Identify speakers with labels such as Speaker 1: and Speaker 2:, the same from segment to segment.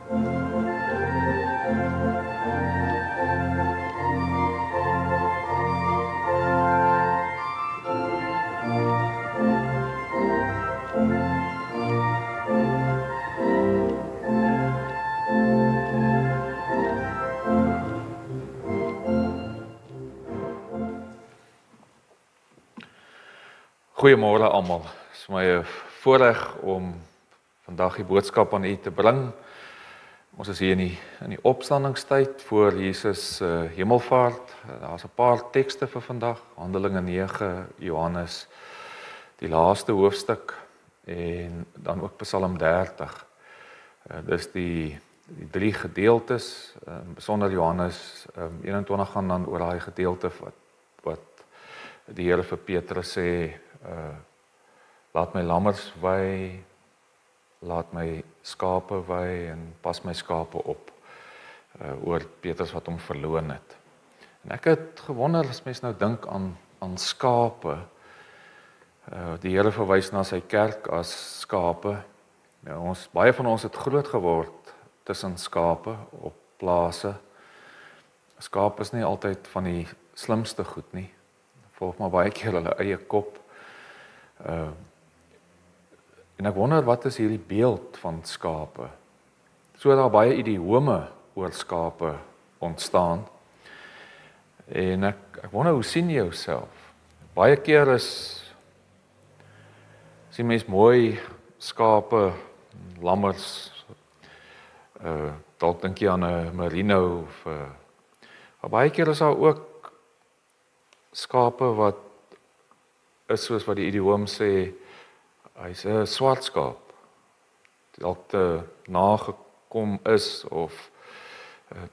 Speaker 1: Goeiemôre almal. Dit is my 'n voorreg om vandag die boodskap aan u te bring. Ons is hier in die opstandingstyd voor Jesus hemelvaart. Daar's 'n paar tekste vir vandag. Handelinge 9, Johannes, die laaste hoofstuk en dan ook Psalm 30. Dis die drie gedeeltes, besonder Johannes 21 gaan dan oor daai gedeelte wat die Here vir Petrus sê, laat my lammers wei, laat my skape wei en pas my skape op, oor Petrus wat hom verloon het. En ek het gewonder as mens nou dink aan skape, die Here verwys na sy kerk as skape. Nou, baie van ons het groot geword tussen skape op plase. Skape is nie altyd van die slimste goed nie. Volg maar baie keer hulle eie kop. En ek wonder wat is hierdie beeld van skape? So daar baie idiome oor skape ontstaan. En ek wonder, hoe sien jy jouself? Baie keer sien mens mooi skape, lammers, dalk dink jy aan 'n merino of baie keer is daar ook skape wat is soos wat die idioom sê, hy's 'n swart skaap. Dalk te nagekom is of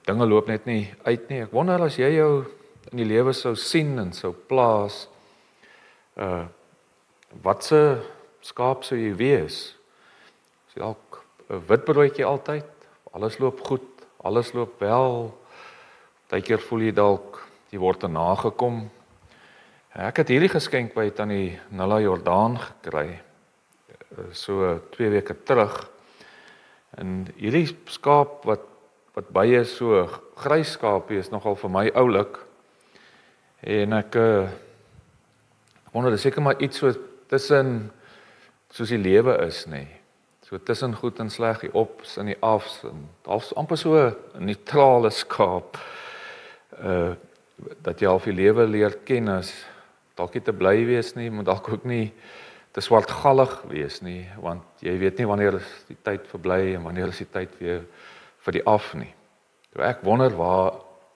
Speaker 1: dinge loop net nie uit nie. Ek wonder as jy jou in die lewe sou sien en sou plaas, wat se skaap sou jy wees? Is dalk 'n wit broodjie altyd? Alles loop goed, alles loop wel. Partykeer voel jy dalk jy word te nagekom. Ek het hierdie geskenk by Tannie Nilla Jordaan gekry, so 2 weke terug. En hierdie skaap wat baie so grys skaapie is nogal vir my oulik. En ek wonder, dis seker maar iets so tussen soos die lewe is, nê. So tussen goed en sleg, die ops en die afs, en half amper so 'n neutrale skaap. Dat jy half die lewe leer ken as dalk nie te bly wees nie, maar dalk ook nie te swartgallig wees nie, want jy weet nie wanneer is die tyd verbly en wanneer is die tyd weer vir die af nie. So ek wonder waar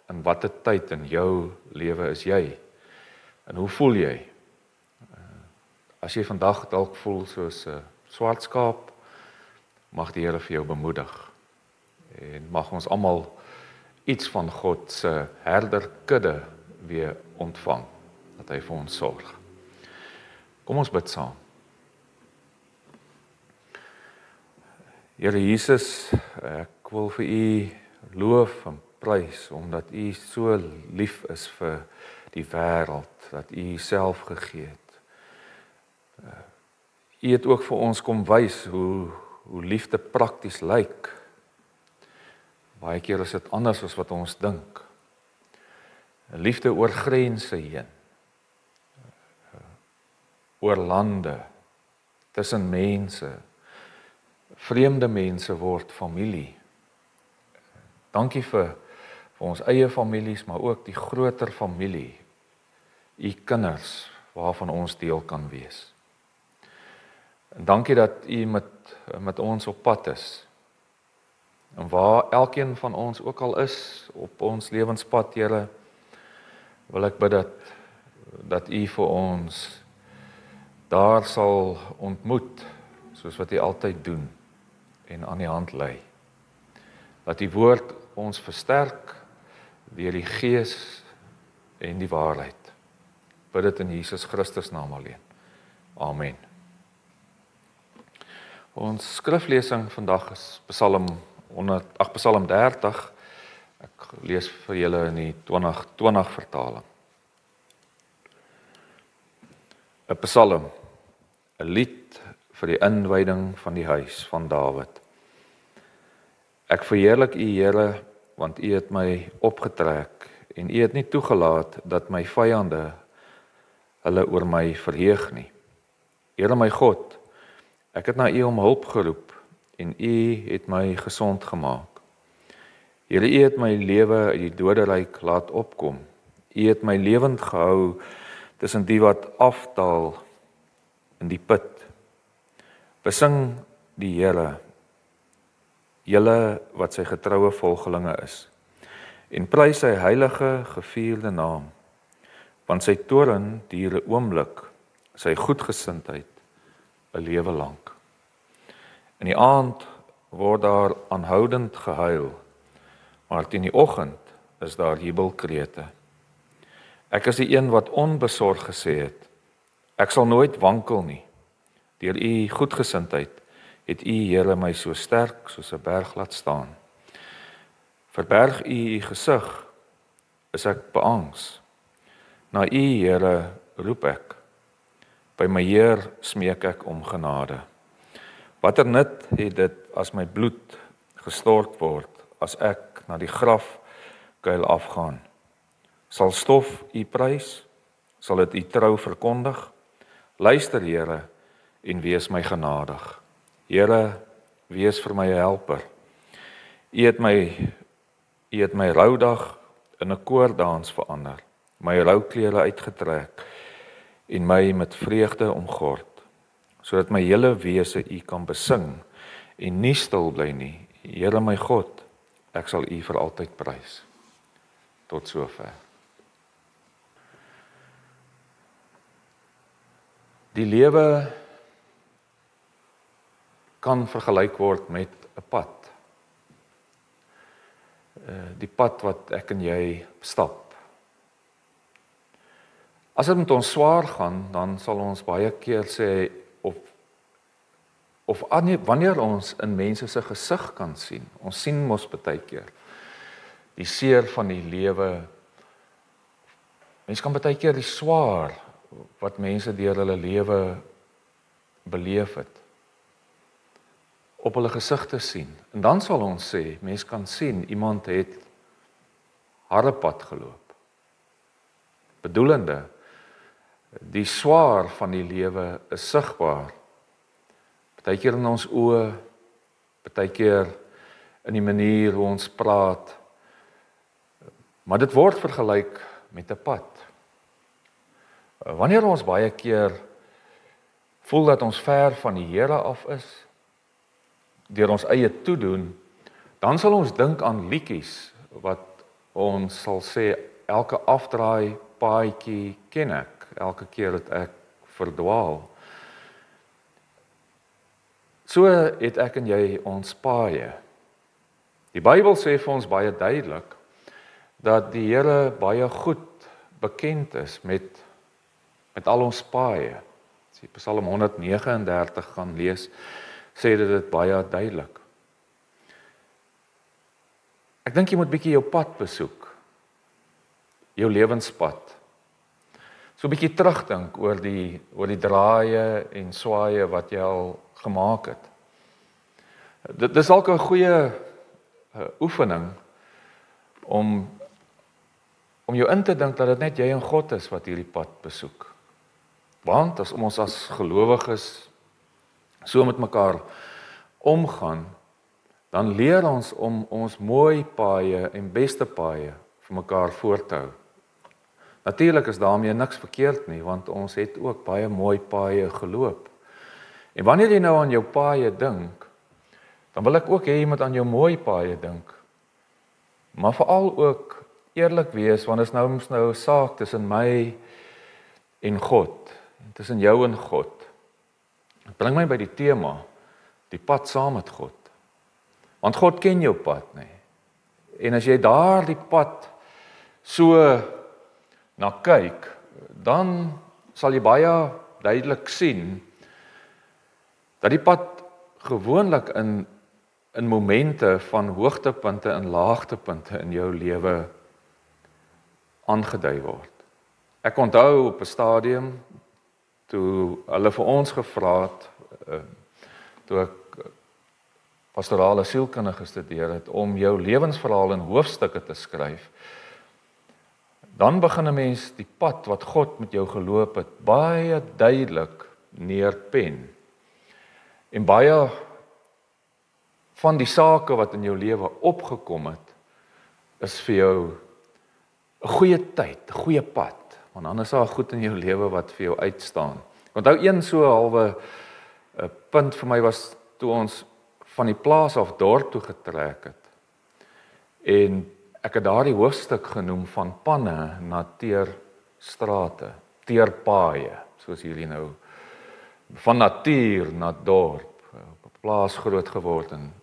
Speaker 1: in watter tyd in jou lewe is jy? En hoe voel jy? As jy vandag dalk voel soos 'n swart skaap, mag die Here vir jou bemoedig. En mag ons almal iets van God se herderkudde weer ontvang, dat hy vir ons sorg. Kom ons bid saam. Here Jesus, ek wil vir u loof en prys, omdat u so lief is vir die wêreld, dat u self gegee het. U het ook vir ons kom wys hoe liefde prakties lyk. Baie keer is dit anders as wat ons dink. Liefde oor grense heen, oor lande, tussen mense, vreemde mense word familie. Dankie vir ons eie families, maar ook die groter familie, u kinders, waarvan ons deel kan wees. En dankie dat u met ons op pad is. En waar elkeen van ons ook al is op ons lewenspad, Here, wil ek bid dat u vir ons daar sal ontmoet, soos wat u altyd doen en aan die hand lei. Dat die woord ons versterk deur die Gees en die waarheid. Bid dit in Jesus Christus naam alleen. Amen. Ons skriflesing vandag is Psalm 30. Ek lees vir julle in die 2020 vertaling. 'n Psalm, 'n lied vir die inwyding van die huis van Dawid. Ek verheerlik U, Here, want U het my opgetrek en U het nie toegelaat dat my vyande hulle oor my verheug nie. Here my God, ek het na U om hulp geroep en U het my gesond gemaak. Here, U het my lewe uit die doderyk laat opkom. U het my lewend gehou tussen die wat afdaal in die put. Besing die Here, julle wat sy getroue volgelinge is, en prys sy heilige gevierde naam, want sy toorn duur 'n oomblik, sy goedgesindheid 'n lewe lank. In die aand word daar aanhoudend gehuil, maar teen die oggend is daar jubelkrete. Ek is die een wat onbesorg gesê het, ek sal nooit wankel nie. Deur U goedgesindheid het U, Here, my so sterk soos 'n berg laat staan. Verberg U gesig, is ek beangs. Na U, Here, roep ek. By my Heer smeek ek om genade. Watter nut het dit as my bloed gestort word, as ek na die grafkuil afgaan? Sal stof U prys? Sal dit U trou verkondig? Luister, Here, en wees my genadig. Here, wees vir my 'n helper. U het my roudag in 'n koordans verander, my rouklere uitgetrek en my met vreugde omgord, sodat my hele wese U kan besing en nie stil bly nie. Here my God, ek sal U vir altyd prys. Tot sover. Die lewe kan vergelyk word met 'n pad. Die pad wat ek en jy stap. As dit met ons swaar gaan, dan sal ons baie keer sê, of wanneer ons in mense se gesig kan sien, ons sien mos baie keer die seer van die lewe. Mense kan baie keer die swaar wat mense deur hulle lewe beleef het, op hulle gesigte sien. En dan sal ons sê, mense kan sien, iemand het harde pad geloop. Bedoelende, die swaar van die lewe is sigbaar. Partykeer in ons oë, partykeer in die manier hoe ons praat. Maar dit word vergelyk met 'n pad. Wanneer ons baie keer voel dat ons ver van die Here af is, deur ons eie toedoen, dan sal ons dink aan liedjies wat ons sal sê, elke afdraai paadjie ken ek, elke keer dat ek verdwaal. So het ek en jy ons paaie. Die Bybel sê vir ons baie duidelik dat die Here baie goed bekend is met al ons paaie. As jy Psalm 139 gaan lees, sê dit baie duidelik. Ek dink jy moet bietjie jou pad besoek. Jou lewenspad. So 'n bietjie terugdink oor die draaie en swaaye wat jy al gemaak het. Dit is dalk 'n goeie oefening om jou in te dink dat dit net jy en God is wat hierdie pad besoek. Want as ons as gelowiges so met mekaar omgaan, dan leer ons om ons mooi paaie en beste paaie vir mekaar voor te hou. Natuurlik is daarmee niks verkeerd nie, want ons het ook baie mooi paaie geloop. En wanneer jy nou aan jou paaie dink, dan wil ek ook hê jy moet aan jou mooi paaie dink. Maar veral ook eerlik wees, want dit is nou 'n saak tussen my en God, tussen jou en God. Dit bring my by die tema, die pad saam met God. Want God ken jou pad, nê. En as jy daardie pad so na kyk, dan sal jy baie duidelik sien dat die pad gewoonlik in momente van hoogtepunte en laagtepunte in jou lewe aangedui word. Ek onthou op 'n stadium toe hulle vir ons gevra het, toe ek pastorale sielkunde gestudeer het, om jou lewensverhaal in hoofstukke te skryf, dan begin 'n mens die pad wat God met jou geloop het, baie duidelik neerpen. En baie van die sake wat in jou lewe opgekom het, is vir jou 'n goeie tyd, 'n goeie pad, want dan is daar goed in jou lewe wat vir jou uitstaan. Ek onthou een so halwe punt vir my was toe ons van die plaas af dorp toe getrek het. En ek het daardie hoofstuk genoem van panne na teerstrate, teerpaaie, soos hierdie nou, van natuur na dorp, op 'n plaas groot geword en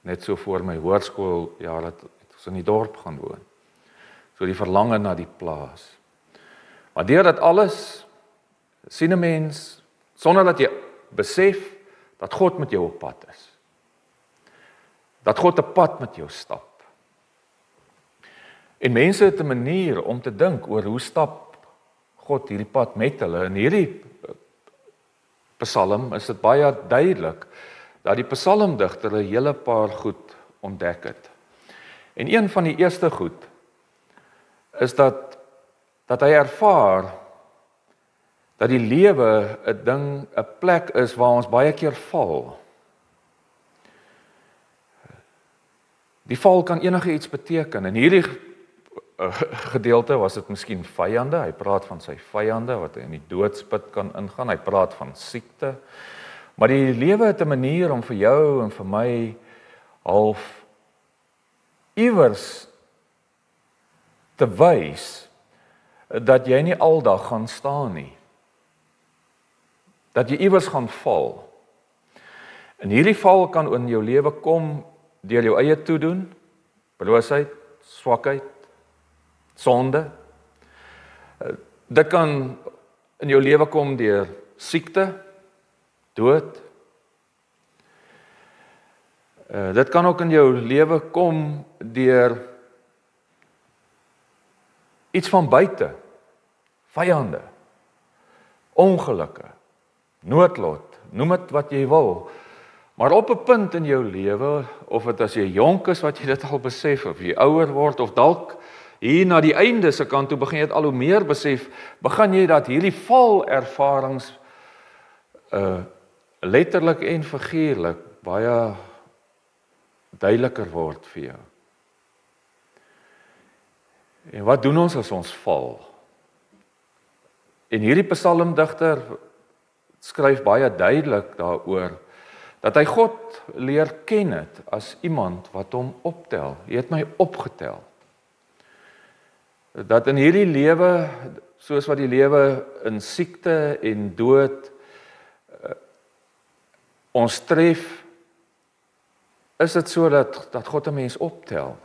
Speaker 1: net so voor my hoërskooljare het ons in die dorp gaan woon. So die verlange na die plaas. Maar deur dit alles sien 'n mens, sonder dat jy besef, dat God met jou op pad is. Dat God 'n pad met jou stap. En mense het 'n manier om te dink oor hoe stap God hierdie pad met hulle. In hierdie Psalm is dit baie duidelik dat die psalmdigter 'n hele paar goed ontdek het. En een van die eerste goed is dat hy ervaar dat die lewe 'n ding, 'n plek is waar ons baie keer val. Die val kan enige iets beteken. In hierdie gedeelte was dit miskien vyande. Hy praat van sy vyande wat in die doodsput kan ingaan. Hy praat van siekte. Maar die lewe het 'n manier om vir jou en vir my half iewers te wys dat jy nie aldag gaan staan nie. Dat jy iewers gaan val. En hierdie val kan in jou lewe kom deur jou eie toedoen, broosheid, swakheid, sonde. Dit kan in jou lewe kom deur siekte, dood. Dit kan ook in jou lewe kom deur iets van buite, vyande, ongelukke, noodlot, noem dit wat jy wil. Maar op 'n punt in jou lewe, of dit as jy jonk is wat jy dit al besef, of jy ouer word, of dalk hier na die einde se kant toe begin jy dit al hoe meer besef, begin jy dat hierdie valervarings letterlik en figuurlik baie duideliker word vir jou. En wat doen ons as ons val? En hierdie psalmdigter skryf baie duidelik daaroor dat hy God leer ken het as iemand wat hom optel. Hy het my opgetel. Dat in hierdie lewe, soos wat die lewe in siekte en dood ons tref, is dit so dat God 'n mens optel.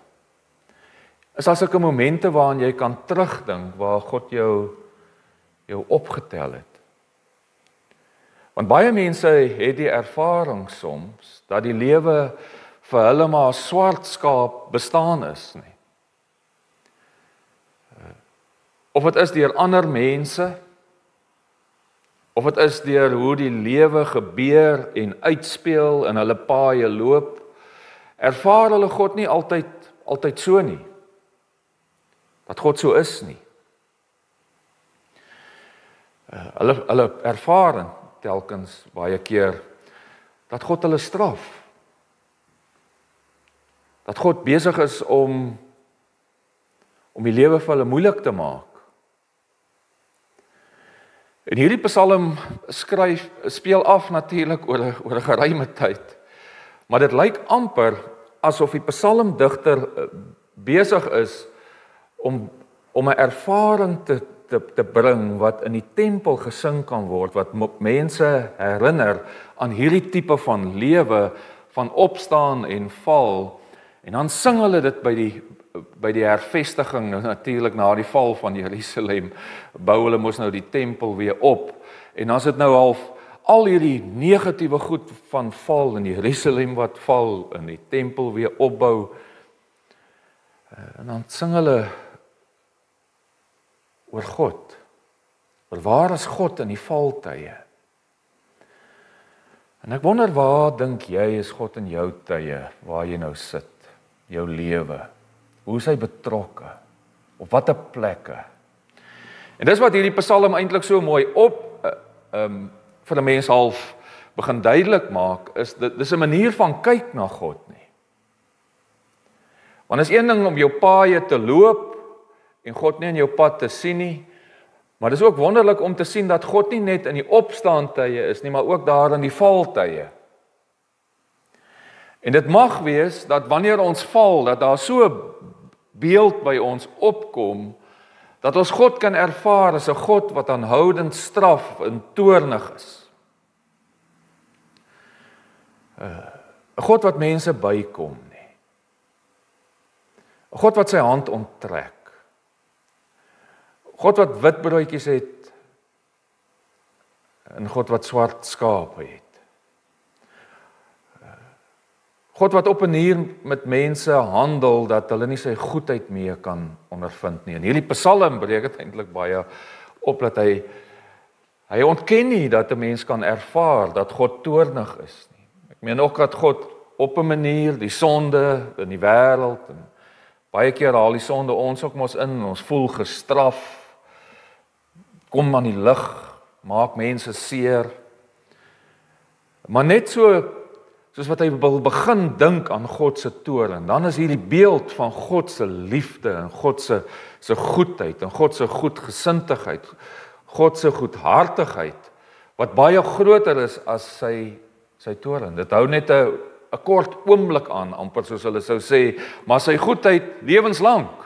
Speaker 1: Is daar sulke momente waarin jy kan terugdink waar God jou opgetel het. Want baie mense het die ervaring soms dat die lewe vir hulle maar swart skaap bestaan is nie. Of dit is deur ander mense, of dit is deur hoe die lewe gebeur en uitspeel in hulle paaie loop, ervaar hulle God nie altyd so nie. Dat God so is nie. Hulle ervaar telkens baie keer dat God hulle straf. Dat God besig is om die lewe vir hulle moeilik te maak. En hierdie Psalm speel af natuurlik oor 'n geruime tyd. Maar dit lyk amper asof die psalmdigter besig is om 'n ervaring te bring wat in die tempel gesing kan word, wat mense herinner aan hierdie tipe van lewe, van opstaan en val. En dan sing hulle dit by die hervestiging, natuurlik na die val van Jerusalem, bou hulle mos nou die tempel weer op. En dan is dit nou half al hierdie negatiewe goed van val in Jerusalem wat val, in die tempel weer opbou. En dan sing hulle oor God. Maar waar is God in die valtye? En ek wonder, waar dink jy is God in jou tye, waar jy nou sit, jou lewe? Hoe is hy betrokke? Op watter plekke? En dis wat hierdie Psalm eintlik so mooi vir 'n mens half begin duidelik maak, is dis 'n manier van kyk na God nie. Want is een ding om jou paaie te loop en God nie in jou pad te sien nie, maar dis ook wonderlik om te sien dat God nie net in die opstaantye is nie, maar ook daar in die valtye. En dit mag wees dat wanneer ons val, dat daar so 'n beeld by ons opkom, dat ons God kan ervaar as 'n God wat aanhoudend straf en toornig is. 'n God wat mense bykom nie. 'n God wat sy hand onttrek. God wat wit broodjies het en God wat swart skape het. God wat op 'n manier met mense handel dat hulle nie sy goedheid mee kan ondervind nie. En hierdie Psalm breek dit eintlik baie op dat hy ontken nie dat 'n mens kan ervaar dat God toornig is nie. Ek meen ook dat God op 'n manier die sonde in die wêreld en baie keer haal die sonde ons ook mos in, ons voel gestraf. Kom aan die lig, maak mense seer. Maar net soos wat hy wil begin dink aan God se toorn, dan is hierdie beeld van God se liefde en God se goedheid en God se goedgesindheid, God se goedhartigheid wat baie groter is as sy toorn. Dit hou net 'n kort oomblik aan, amper soos hulle sou sê, maar sy goedheid lewenslank.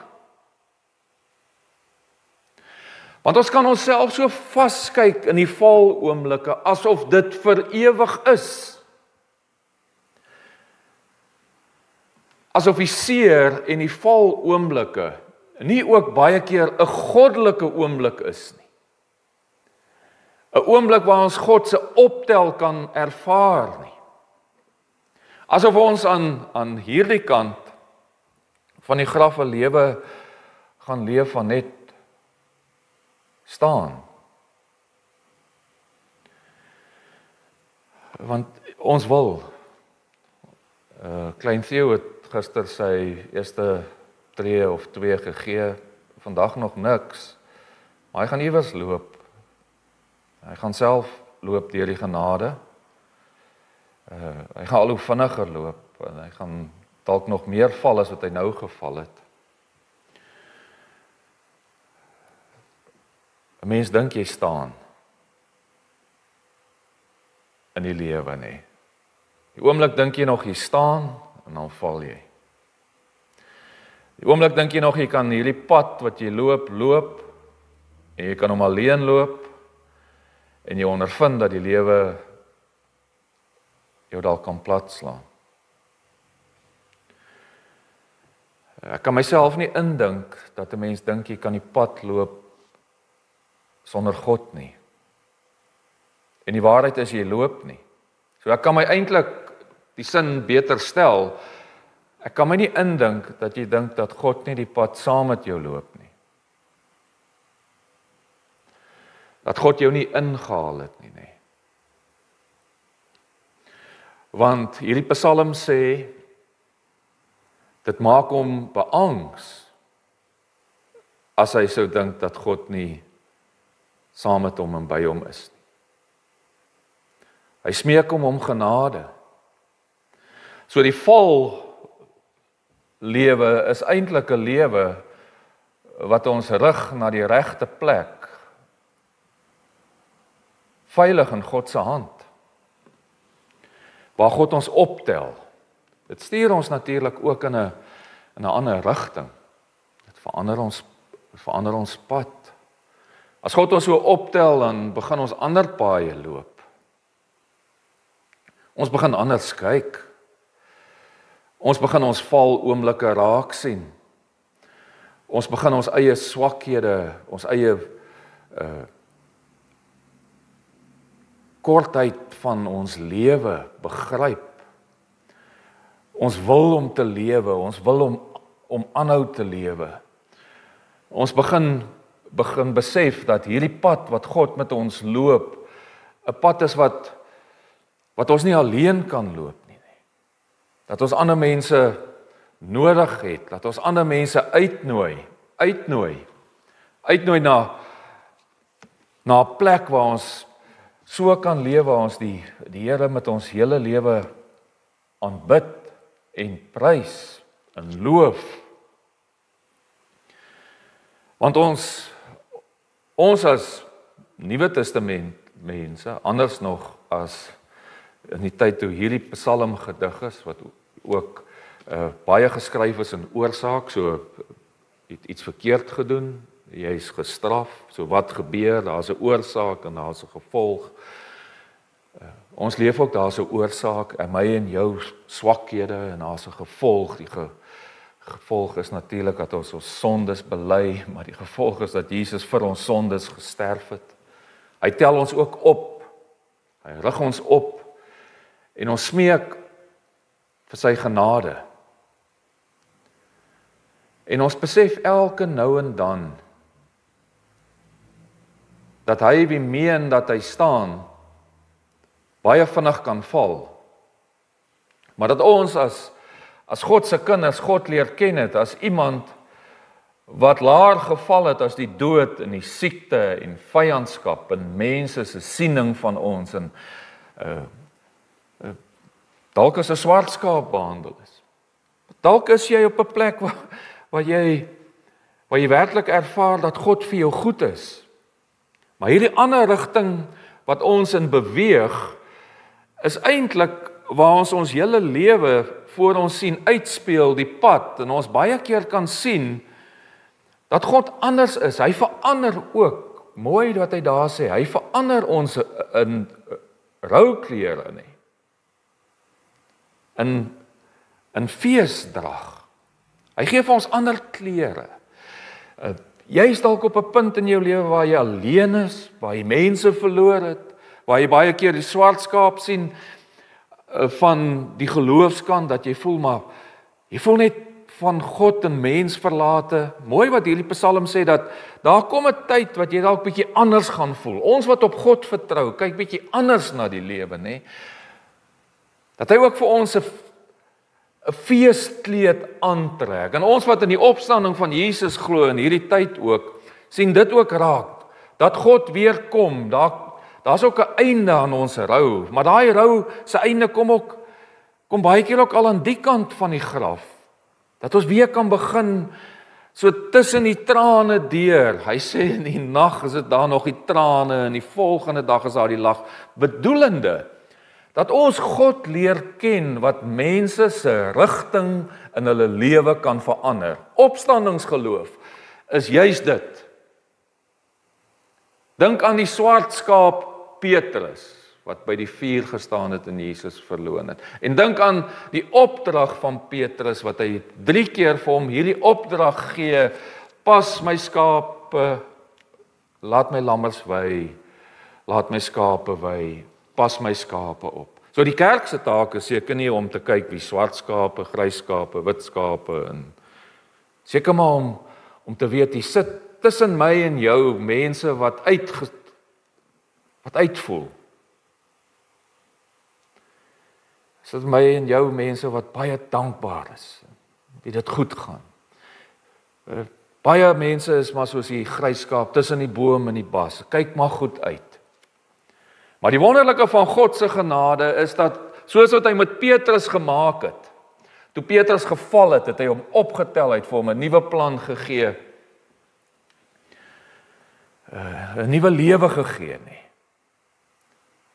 Speaker 1: Want ons kan onsself so vaskyk in die val oomblikke asof dit vir ewig is. Asof die seer en die val oomblikke nie ook baie keer 'n goddelike oomblik is nie. 'n Oomblik waar ons God se optel kan ervaar nie. Asof ons aan hierdie kant van die graf 'n lewe gaan leef van net staan. Want ons wil. Klein Theo het gister sy eerste tree of 2 gegee, vandag nog niks. Maar hy gaan iewers loop. Hy gaan self loop deur die genade. Hy gaan al hoe vinniger loop en hy gaan dalk nog meer val as wat hy nou geval het. 'n Mens dink jy staan in die lewe nie. Die oomblik dink jy nog jy staan en dan val jy. Die oomblik dink jy nog jy kan hierdie pad wat jy loop en jy kan hom alleen loop en jy ondervind dat die lewe jou dalk kan platslaan. Ek kan myself nie indink dat 'n mens dink jy kan die pad loop sonder God nie. En die waarheid is jy loop nie. So ek kan my eintlik die sin beter stel. Ek kan my nie indink dat jy dink dat God nie die pad saam met jou loop nie. Dat God jou nie ingehaal het nie. Want hierdie Psalm sê, dit maak hom beangs as hy sou dink dat God nie saam met hom en by hom is nie. Hy smeek hom om genade. So die val lewe is eintlik 'n lewe wat ons rig na die regte plek, veilig in God se hand, waar God ons optel. Dit stuur ons natuurlik ook in 'n ander rigting. Dit verander ons pad. As God ons so optel, dan begin ons ander paaie loop. Ons begin anders kyk. Ons begin ons val oomblikke raak sien. Ons begin ons eie swakhede, ons eie kortheid van ons lewe begryp. Ons wil om te lewe, ons wil om aanhou te lewe. Ons begin besef dat hierdie pad wat God met ons loop, 'n pad is wat wat ons nie alleen kan loop nie. Dat ons ander mense nodig het, dat ons ander mense uitnooi na 'n plek waar ons so kan lewe, waar ons die Here met ons hele lewe aanbid en prys en loof. Want ons as Nuwe Testament mense, anders nog as in die tyd toe hierdie Psalm gedig is, wat ook baie geskryf is in oorsaak, so het iets verkeerd gedoen, jy is gestraf, so wat gebeur, daar's 'n oorsaak en daar's 'n gevolg. Ons leef ook, daar's 'n oorsaak in my en jou swakhede en daar's 'n gevolg. Die gevolg is natuurlik dat ons sondes bely, maar die gevolg is dat Jesus vir ons sondes gesterf het. Hy tel ons ook op, hy rig ons op en ons smeek vir sy genade. En ons besef elke nou en dan dat hy wie meen dat hy staan baie vinnig kan val. Maar dat ons as God se kinders God leer ken het as iemand wat laer geval het as die dood en die siekte en vyandskap en mense se siening van ons en dalk as 'n swart skaap behandel is. Dalk is jy op 'n plek waar jy werklik ervaar dat God vir jou goed is. Maar hierdie ander rigting wat ons in beweeg is eintlik waar ons hele lewe voor ons sien uitspeel, die pad, en ons baie keer kan sien dat God anders is. Hy verander ook, mooi wat hy daar sê, hy verander ons in rouklere nie. In feesdrag. Hy gee vir ons ander klere. Jy is dalk op 'n punt in jou lewe waar jy alleen is, waar jy mense verloor het, waar jy baie keer die swart skaap sien van die geloofskant, dat jy voel maar, jy voel net van God en mens verlate. Mooi wat hierdie Psalm sê, dat daar kom 'n tyd wat jy dalk bietjie anders gaan voel. Ons wat op God vertrou, kyk bietjie anders na die lewe, nê? Dat hy ook vir ons 'n feeskleed aantrek. En ons wat in die opstanding van Jesus glo in hierdie tyd ook, sien dit ook raak, dat God weer kom. Daar's ook 'n einde aan ons rou, maar daai rou se einde kom baie keer ook al aan die kant van die graf. Dat ons weer kan begin so tussen die trane deur. Hy sê in die nag is dit daar nog die trane en die volgende dag is daar die lag, bedoelende dat ons God leer ken wat mense se rigting in hulle lewe kan verander. Opstandingsgeloof is juis dit. Dink aan die swart skaap Petrus wat by die vuur gestaan het en Jesus verloon het. En dink aan die opdrag van Petrus wat hy 3 keer vir hom hierdie opdrag gee: pas my skape, laat my lammers wei, laat my skape wei, pas my skape op. So die kerk se taak is seker nie om te kyk wie swart skape, grys skape, wit skape en seker maar om te weet jy sit tussen my en jou mense wat uitvoel. Sit my en jou mense wat baie dankbaar is, wie dit goed gaan. Baie mense is maar soos die grys skaap tussen die boom en die bas. Kyk maar goed uit. Maar die wonderlike van God se genade is dat, soos wat hy met Petrus gemaak het, toe Petrus geval het, het hy hom opgetel, uit vir hom 'n nuwe plan gegee, 'n nuwe lewe gegee, nie.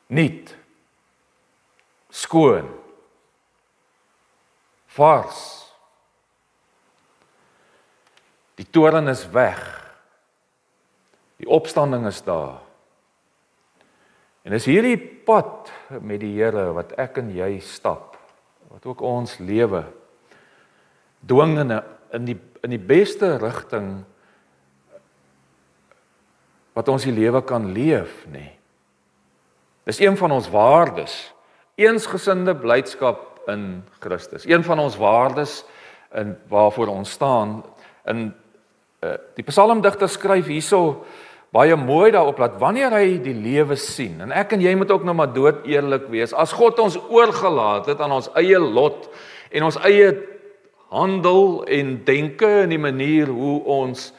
Speaker 1: Nuut, skoon, vars. Die toorn is weg. Die opstanding is daar. En is hierdie pad met die Here wat ek en jy stap, wat ook ons lewe dwing in die beste rigting wat ons die lewe kan leef, nê. Dis een van ons waardes, eensgesinde blydskap in Christus. Een van ons waardes in waarvoor ons staan. In die psalmdigter skryf hierso baie mooi daarop dat wanneer hy die lewe sien, en ek en jy moet ook nou maar dood eerlik wees, as God ons oorgelaat het aan ons eie lot en ons eie handel en denke in die manier hoe ons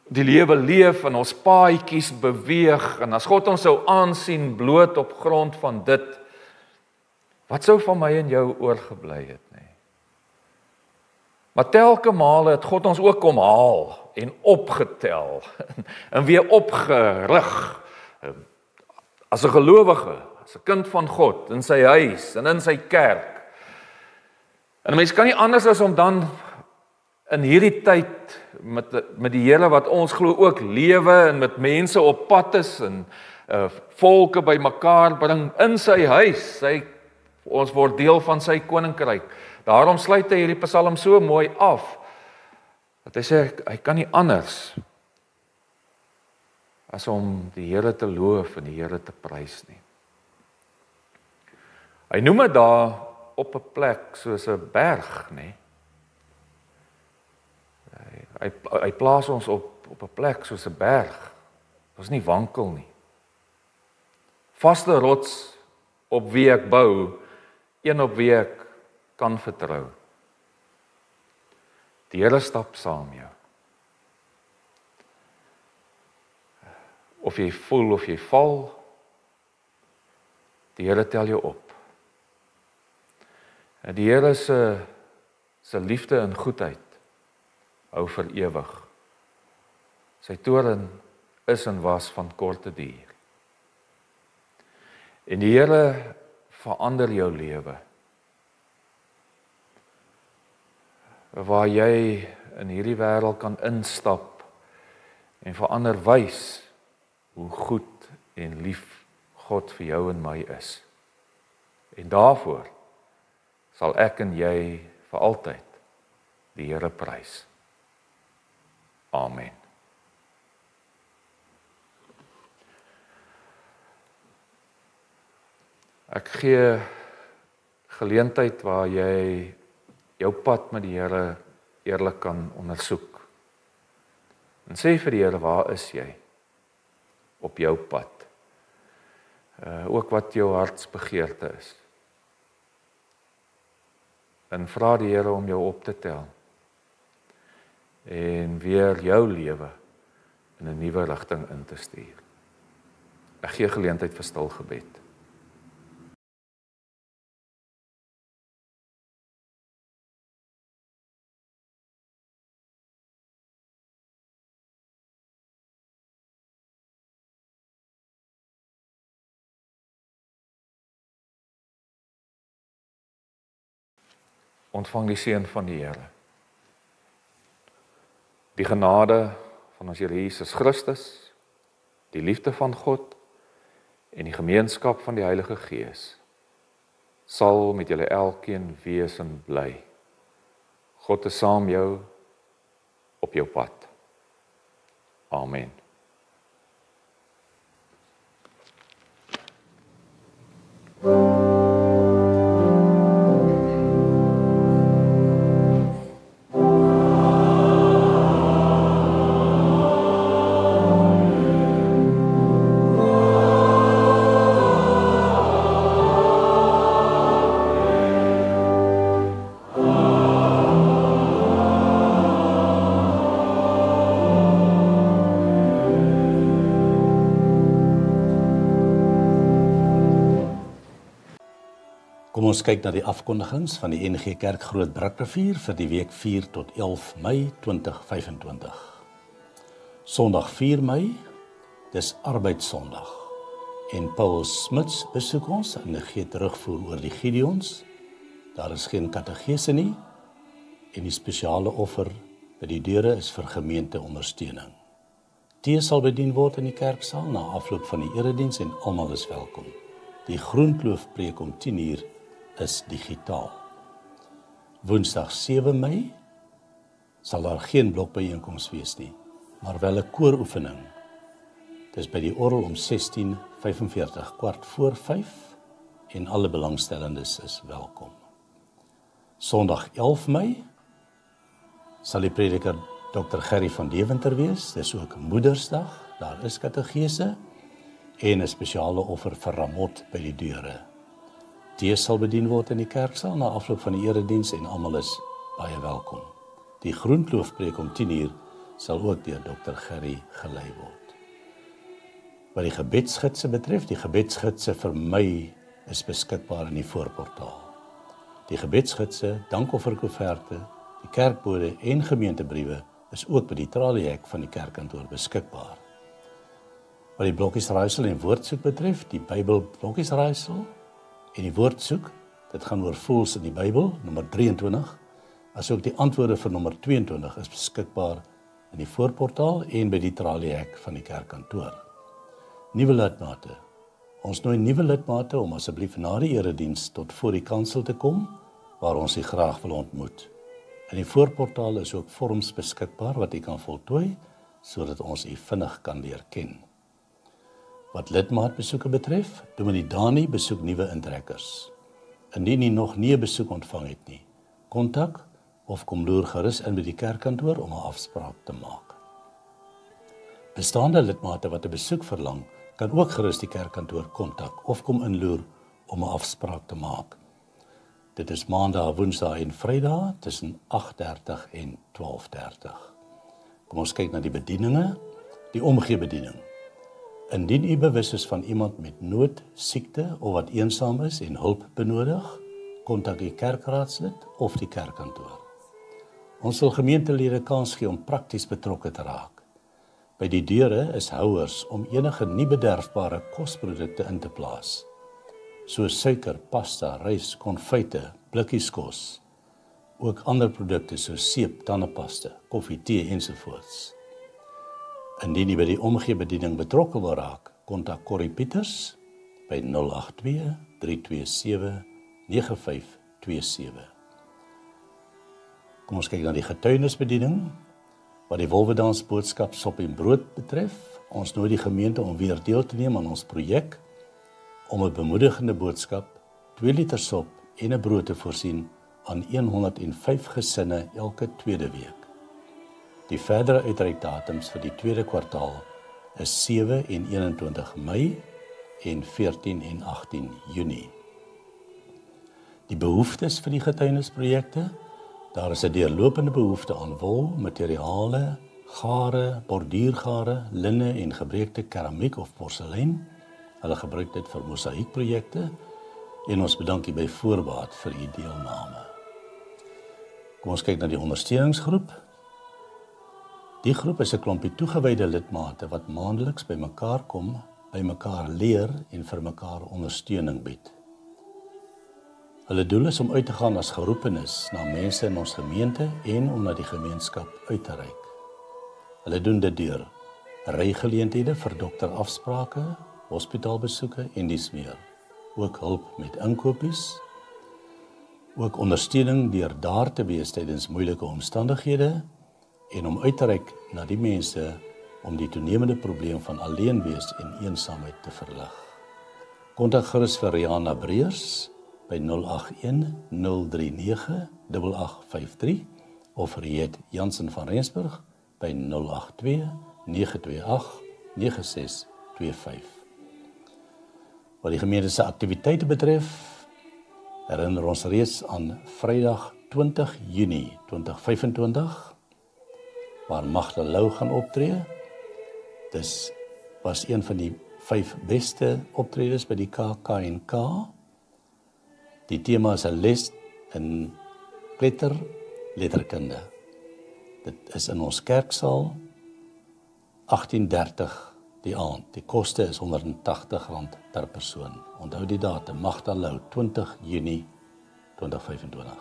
Speaker 1: die lewe leef en ons paadjies beweeg, en as God ons sou aansien bloot op grond van dit, wat sou van my en jou oorgebly het, nie? Maar telke male het God ons ook kom haal en opgetel en weer opgerig as 'n gelowige, as 'n kind van God in sy huis en in sy kerk. En 'n mens kan nie anders as om dan in hierdie tyd met die Here wat ons glo ook lewe en met mense op pad is en volke bymekaar bring in sy huis. Ons word deel van sy koninkryk. Daarom sluit hy hierdie Psalm so mooi af, dat hy sê, hy kan nie anders as om die Here te loof en die Here te prys nie. Hy noem dit daar op 'n plek soos 'n berg, nie? Hy plaas ons op 'n plek soos 'n berg. Ons nie wankel nie. Vaste rots op wie ek bou, een op wie ek kan vertrou. Die Here stap saam jou. Of jy voel of jy val, die Here tel jou op. En die Here se liefde en goedheid hou vir ewig. Sy toorn is en was van korte duur. En die Here verander jou lewe. Waar jy in hierdie wêreld kan instap en verander wys hoe goed en lief God vir jou en my is. En daarvoor sal ek en jy vir altyd die Here prys. Amen. Ek gee geleentheid waar jy jou pad met die Here eerlik kan ondersoek. En sê vir die Here, waar is jy op jou pad? Ook wat jou hartsbegeerte is. En vra die Here om jou op te tel. En weer jou lewe in 'n nuwe rigting in te stuur. Ek gee geleentheid vir stil gebed. Ontvang die seën van die Here. Die genade van ons Here Jesus Christus, die liefde van God en die gemeenskap van die Heilige Gees sal met julle elkeen wees en bly. God is saam jou op jou pad. Amen.
Speaker 2: Kom ons kyk na die afkondigings van die NG Kerk Groot Brakrivier vir die week 4 tot 11 Mei 2025. Sondag 4 Mei, dis Arbeidssondag. En Paul Smits besoek ons en gee terugvoer oor die Gideons. Daar is geen kategese nie en die spesiale offer by die deure is vir gemeenteondersteuning. Tee sal bedien word in die kerksaal na afloop van die erediens en almal is welkom. Die Groenkloof-preek om 10:00 is digitaal. Woensdag 7 Mei sal daar geen blokbyeenkoms wees nie, maar wel 'n kooroefening. Dis by die orgel om 16:45, 16:45 en alle belangstellendes is welkom. Sondag 11 Mei sal die prediker Dr. Gerry van Deventer wees, dis ook Moedersdag, daar is katedese, en 'n spesiale offer vir Ramot by die deure. Tee sal bedien word in die kerksaal na afloop van die erediens en almal is baie welkom. Die groentloofpreek om 10:00 sal ook deur Dr. Gerry gelei word. Wat die gebedsgidse betref, die gebedsgidse vir my is beskikbaar in die voorportaal. Die gebedsgidse, dankofferkoeverte, die kerkbode en gemeentebriewe is ook by die traliehek van die kerkkantoor beskikbaar. Wat die blokkiesraaisel en woordsoek betref, die Bybel blokkiesraaisel en die woordsoek, dit gaan oor voels in die Bybel, nommer 23, asook die antwoorde vir nommer 22 is beskikbaar in die voorportaal en by die traliehek van die kerkkantoor. Nuwe lidmate. Ons nooi nuwe lidmate om asseblief na die erediens tot voor die kansel te kom, waar ons u graag wil ontmoet. In die voorportaal is ook vorms beskikbaar wat u kan voltooi, sodat ons u vinnig kan leer ken. Wat lidmaatbesoeke betref, Dominee Dani besoek nuwe intrekkers. Indien u nog nie 'n besoek ontvang het nie, kontak of kom loer gerus in by die kerkkantoor om 'n afspraak te maak. Bestaande lidmate wat 'n besoek verlang, kan ook gerus die kerkkantoor kontak of kom inloer om 'n afspraak te maak. Dit is maandag, woensdae en vrydae tussen 8:30 en 12:30. Kom ons kyk na die bedieninge, die omgeebediening. Indien u bewus is van iemand met nood, siekte of wat eensaam is en hulp benodig, kontak u kerkraadslid of die kerkkantoor. Ons wil gemeentelede kans gee om prakties betrokke te raak. By die deure is houers om enige nie bederfbare kosprodukte in te plaas, soos suiker, pasta, rys, konfyte, blikkies kos, ook ander produkte soos seep, tandepasta, koffie, tee ensovoorts. Indien u by die omgeebediening betrokke wil raak, kontak Corrie Pieters by 082 327 9527. Kom ons kyk na die getuienisbediening. Wat die Wolwedans boodskap sop en brood betref, ons nooi die gemeente om weer deel te neem aan ons projek om 'n bemoedigende boodskap, 2 liter sop en 'n brood te voorsien aan 105 gesinne elke tweede week. Die verdere uitreikdatums vir die tweede kwartaal is 7 en 21 Mei en 14 en 18 Junie. Die behoeftes vir die getuienisprojekte, daar is 'n deurlopende behoefte aan wol, materiale, gare, borduurgare, linne en gebreekte keramiek of porselein. Hulle gebruik dit vir mosaïekprojekte en ons bedank u by voorbaat vir u deelname. Kom ons kyk na die ondersteuningsgroep. Die groep is 'n klompie toegewyde lidmate wat maandeliks by mekaar kom, by mekaar leer en vir mekaar ondersteuning bied. Hulle doel is om uit te gaan as geroepenis na mense in ons gemeente en om na die gemeenskap uit te reik. Hulle doen dit deur rygeleenthede vir dokterafsprake, hospitaalbesoeke en dies meer. Ook hulp met inkopies, ook ondersteuning deur daar te wees tydens moeilike omstandighede en om uit te reik na die mense om die toenemende probleem van alleen wees en eensaamheid te verlig. Kontak gerus vir Rihanna Breers by 081 039 8853 of Riet Jansen van Rensburg by 082 928 9625. Wat die gemeente se aktiwiteite betref, herinner ons reeds aan Vrydag 20 Junie 2025 waar Magda Lou gaan optree. Dis was een van die 5 beste optredes by die KAK&K. Die tema is 'n les in letterkunde. Dit is in ons kerksaal 18:30 die aand. Die koste is R180 per persoon. Onthou die datum, Magda Lou, 20 Junie 2025.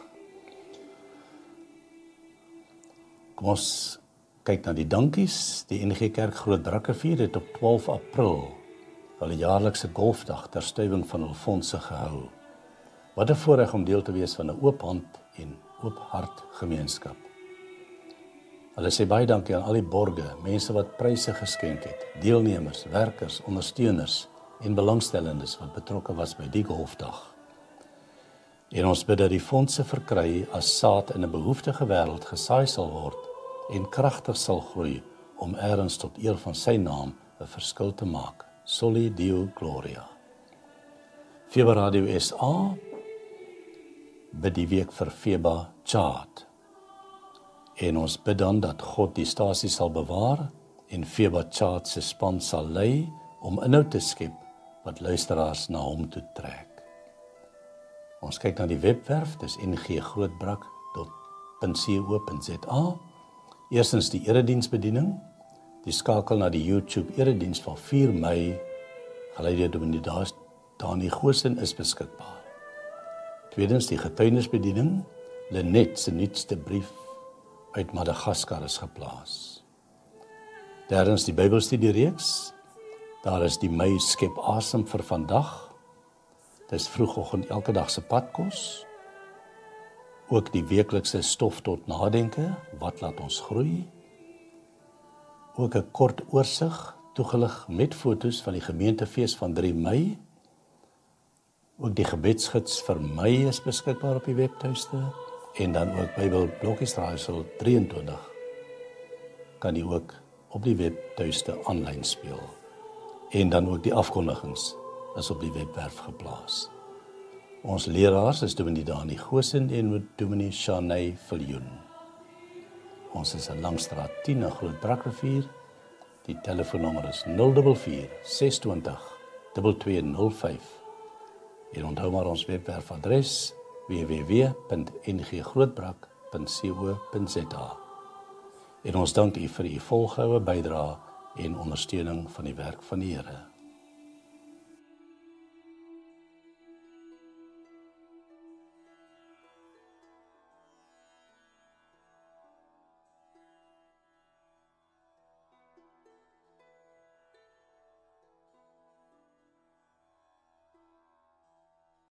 Speaker 2: Kom ons kyk na die dankies. Die NG Kerk Groot Brakrivier het op 12 April hulle jaarlikse golfdag ter stuwing van hul fondse gehou. Wat 'n voorreg om deel te wees van 'n oop hand en oop hart gemeenskap. Hulle sê baie dankie aan al die borge, mense wat pryse geskenk het, deelnemers, werkers, ondersteuners en belangstellendes wat betrokke was by die golfdag. En ons bid dat die fondse verkry as saad in 'n behoeftige wêreld gesaai sal word en kragtig sal groei om eers tot eer van sy naam 'n verskil te maak. Soli Deo Gloria. Feba Radio SA bid die week vir Feba Chart. En ons bid dan dat God die stasie sal bewaar en Feba Chart se span sal lei om inhoud te skep wat luisteraars na hom toe trek. Ons kyk na die webwerf, dis nggrootbrak.co.za. Eerstens die erediensbediening, die skakel na die YouTube erediens van 4 Mei, gelei deur Dominee Dani Goosen is beskikbaar. Tweedens die getuienisbediening, Lenet se nuutste brief uit Madagaskar is geplaas. Derdens die Bybelstudiereeks, daar is die Mei skep asem vir vandag. Dis vroegoggend elke dag se padkos. Ook die weeklikse stof tot nadenke, wat laat ons groei. Ook 'n kort oorsig, toegelig met foto's van die gemeentefees van 3 Mei. Ook die gebedsgids vir Mei is beskikbaar op die webtuiste. En dan ook Bybelblokkies Raaisel 23 kan jy ook op die webtuiste aanlyn speel. En dan ook die afkondigings is op die webwerf geplaas. Ons leraars is Dominee Dani Goosen en Dominee Shanay Viljoen. Ons is in Langstraat 10 in Grootbrakrivier. Die telefoonnommer is 044 620 2205. En onthou maar ons webwerfadres www.nggrootbrak.co.za. En ons dank u vir u volgehoue bydrae en ondersteuning van die werk van die Here.